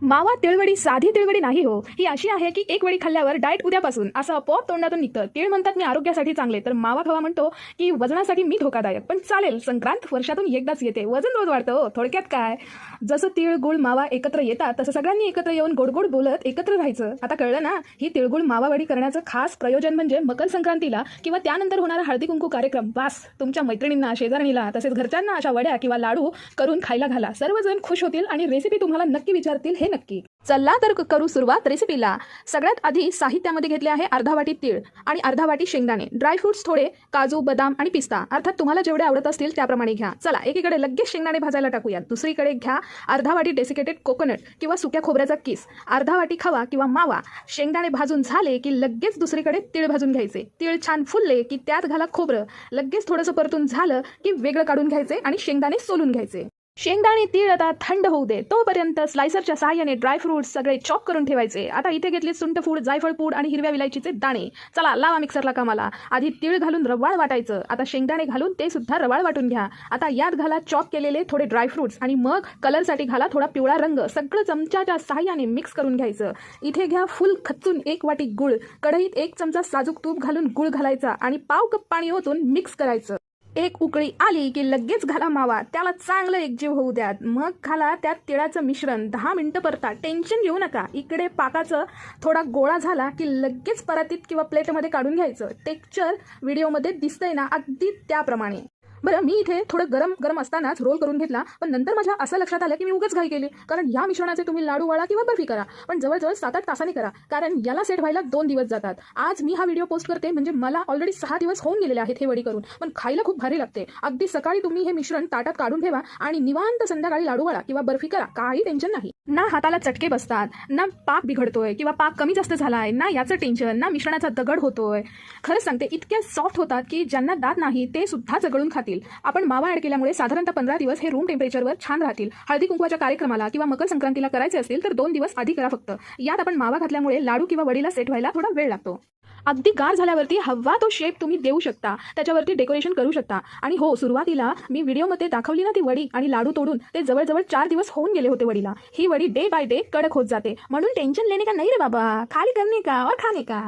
मावा तिळवडी साधी तिळवडी नाही हो, ही अशी आहे की एक वडी खाल्ल्यावर डाएट उद्यापासून असं आपोआप तोंडातून निघतं. तीळ म्हणतात मी आरोग्यासाठी चांगले, तर मावा खवा म्हणतो की वजनासाठी मी धोकादायक. पण चालेल, संक्रांत वर्षातून एकदाच येते, वजन रोज वाढतं हो. थोडक्यात काय, जसं तीळ गुळ मावा एकत्र येतात तसं सगळ्यांनी एकत्र येऊन गोड गोड बोलत एकत्र राहायचं. आता कळलं ना, ही तिळगुळ मावा वडी करण्याचं खास प्रयोजन म्हणजे मकर संक्रांतीला किंवा त्यानंतर होणारा हळदी कुंकू कार्यक्रम. बास, तुमच्या मैत्रिणींना, शेजारणीला तसेच घरच्यांना अशा वड्या किंवा लाडू करून खायला घाला. सर्वजण खुश होतील आणि रेसिपी तुम्हाला नक्की विचारतील हे नक्की. चला तर करू सुरुवात रेसिपीला. सगळ्यात आधी साहित्यामध्ये घेतले आहे अर्धा वाटी तीळ आणि अर्धा वाटी शेंगदाणे, ड्रायफ्रुट्स थोडे, काजू बदाम आणि पिस्ता, अर्थात तुम्हाला जेवढे आवडत असतील त्याप्रमाणे घ्या. चला एकीकडे लगेच शेंगदाणे भाजायला टाकूयात. दुसरीकडे घ्या अर्धा वाटी डेसिकेटेड कोकोनट किंवा सुक्या खोबऱ्याचा किस, अर्धा वाटी खवा किंवा मावा. शेंगदाणे भाजून झाले की लगेच दुसरीकडे तीळ भाजून घ्यायचे. तीळ छान फुलले की त्यात घाला खोबरं. लगेच थोडंसं परतून झालं की वेगळं काढून घ्यायचे आणि शेंगदाणे सोलून घ्यायचे. शेंगदाणे तीळ आता थंड होऊ दे, तोपर्यंत स्लायसरच्या सहाय्याने ड्रायफ्रुट्स सगळे चॉप करून ठेवायचे. आता इथे घेतले सुंठ फूड, जायफळ पूड आणि हिरव्या विलायचीचे दाणे. चला लावा मिक्सरला कामाला. आधी तीळ घालून रवाळ वाटायचं, आता शेंगदाणे घालून ते सुद्धा रवाळ वाटून घ्या. आता यात घाला चॉप केलेले थोडे ड्रायफ्रुट्स आणि मग कलरसाठी घाला थोडा पिवळा रंग. सगळं चमच्याच्या सहाय्याने मिक्स करून घ्यायचं. इथे घ्या फुल खचून एक वाटी गुळ. कढईत एक चमचा साजूक तूप घालून गुळ घालायचा आणि पाव कप पाणी ओतून मिक्स करायचं. एक उकळी आली की लगेच घाला मावा, त्याला चांगलं एकजीव होऊ द्या. मग घाला त्यात तिळाचं मिश्रण. 10 मिनिटं परता, टेन्शन घेऊ नका. इकडे पाकाचं थोडा गोळा झाला की लगेच परातीत किंवा प्लेटमध्ये काढून घ्यायचं. टेक्स्चर व्हिडिओमध्ये दिसतंय ना, अगदी त्याप्रमाणे. बरं, मी इथे थोडं गरम गरम असतानाच रोल करून घेतला, पण नंतर माझ्या असं लक्षात आलं की मी उगाच घाई केली. कारण या मिश्रणाचे तुम्ही लाडू वळा किंवा बर्फी करा, पण जवळजवळ 7-8 तासांनी करा, कारण याला सेट व्हायला 2 दिवस जातात. आज मी हा व्हिडिओ पोस्ट करते म्हणजे मला ऑलरेडी 6 दिवस होऊन गेलेले आहेत हे वडी करून, पण खायला खूप भारी लागते. अगदी सकाळी तुम्ही हे मिश्रण ताटात काढून ठेवा आणि निवांत संध्याकाळी लाडू वळा किंवा बर्फी करा, काही टेन्शन नाही. ना हाताला चटके बसतात, ना पाक बिघडतोय किंवा पाक कमी जास्त झालाय, ना याचं टेन्शन, ना मिश्रणाचा दगड होतोय. खरंच सांगते, इतक्या सॉफ्ट होतात की ज्यांना दात नाही ते सुद्धा चगळून खातील. आपण मावा ऍड केल्यामुळे साधारणतः 15 दिवस हे रूम टेम्परेचरवर छान राहतील. हळदी कुंकवाच्या कार्यक्रमाला किंवा मकर संक्रांतीला करायचे असतील तर 2 दिवस आधी करा फक्त. यात आपण मावा घातल्यामुळे लाडू किंवा वडीला सेट व्हायला थोडा वेळ लागतो. अगदी गार झाल्यावरती हवा तो शेप तुम्ही देऊ शकता, त्याच्यावरती डेकोरेशन करू शकता. आणि हो, सुरुवातीला मी व्हिडिओमध्ये दाखवली ना ती वडी आणि लाडू तोडून, ते जवळजवळ 4 दिवस होऊन गेले होते वडीला. ही वडी डे बाय डे कडक होत जाते, म्हणून टेन्शन लेने का नाही रे बाबा, खाली करणे का और खाने का.